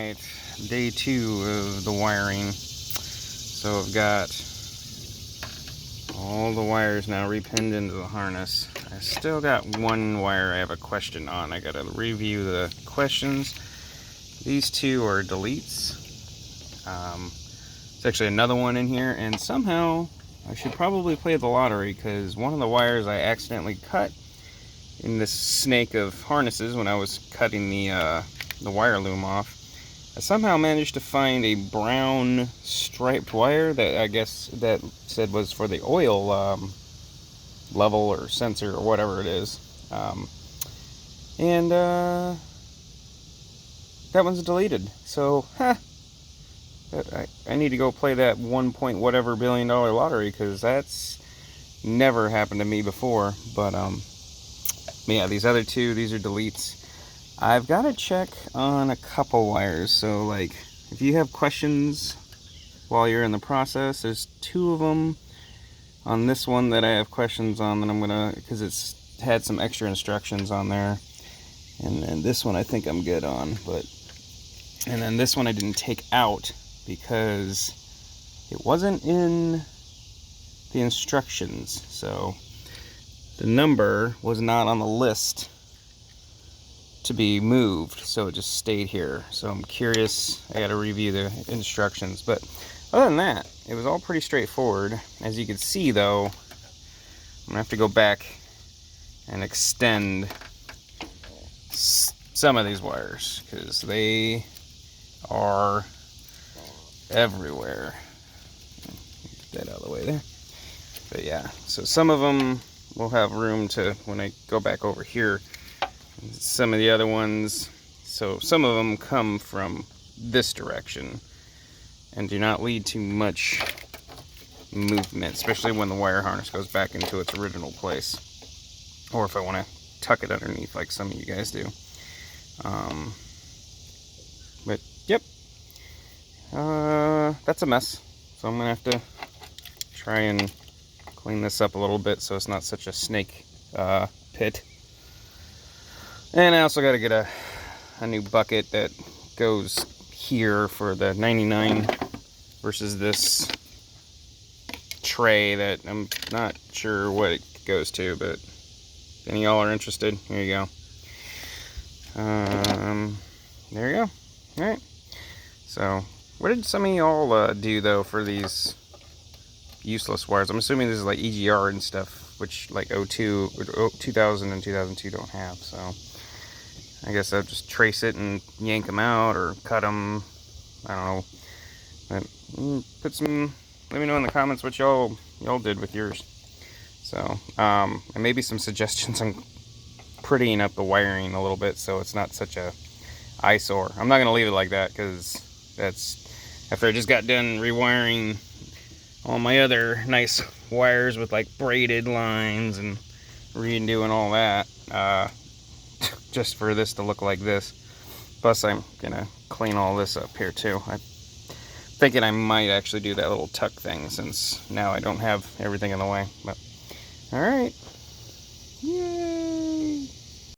Alright, day 2 of the wiring. So I've got all the wires now repinned into the harness. I still got one wire I have a question on. I gotta review the questions. These two are deletes. There's actually another one in here, and somehow I should probably play the lottery because one of the wires I accidentally cut in this snake of harnesses when I was cutting the wire loom off. I somehow managed to find a brown striped wire that I guess that said was for the oil level or sensor or whatever it is. And that one's deleted. So, I need to go play that 1 point whatever billion dollar lottery because that's never happened to me before. But yeah, these other two, these are deletes. I've got to check on a couple wires, so like if you have questions while you're in the process, there's two of them on this one that I have questions on that I'm gonna, because it's had some extra instructions on there, and then this one I think I'm good on, and then this one I didn't take out because it wasn't in the instructions, so the number was not on the list to be moved, so it just stayed here. So I'm curious, I gotta review the instructions, but other than that, it was all pretty straightforward. As you can see though, I'm gonna have to go back and extend some of these wires because they are everywhere. Get that out of the way there. But yeah, so some of them will have room to, when I go back over here, some of the other ones, so some of them come from this direction and do not lead to much movement, especially when the wire harness goes back into its original place, or if I want to tuck it underneath like some of you guys do. But yep, that's a mess, so I'm gonna have to try and clean this up a little bit so it's not such a snake pit. And I also got to get a new bucket that goes here for the 99 versus this tray that I'm not sure what it goes to, but if any of y'all are interested, here you go. There you go. Alright. So, what did some of y'all do though for these useless wires? I'm assuming this is like EGR and stuff, which like 2000 and 2002 don't have, so I guess I'll just trace it and yank them out or cut them. I don't know. But let me know in the comments what y'all did with yours. So, and maybe some suggestions on prettying up the wiring a little bit so it's not such a eyesore. I'm not gonna leave it like that because that's after I just got done rewiring all my other nice wires with like braided lines and redoing all that. Just for this to look like this. Plus I'm gonna clean all this up here too. I'm thinking I might actually do that little tuck thing since now I don't have everything in the way. But all right.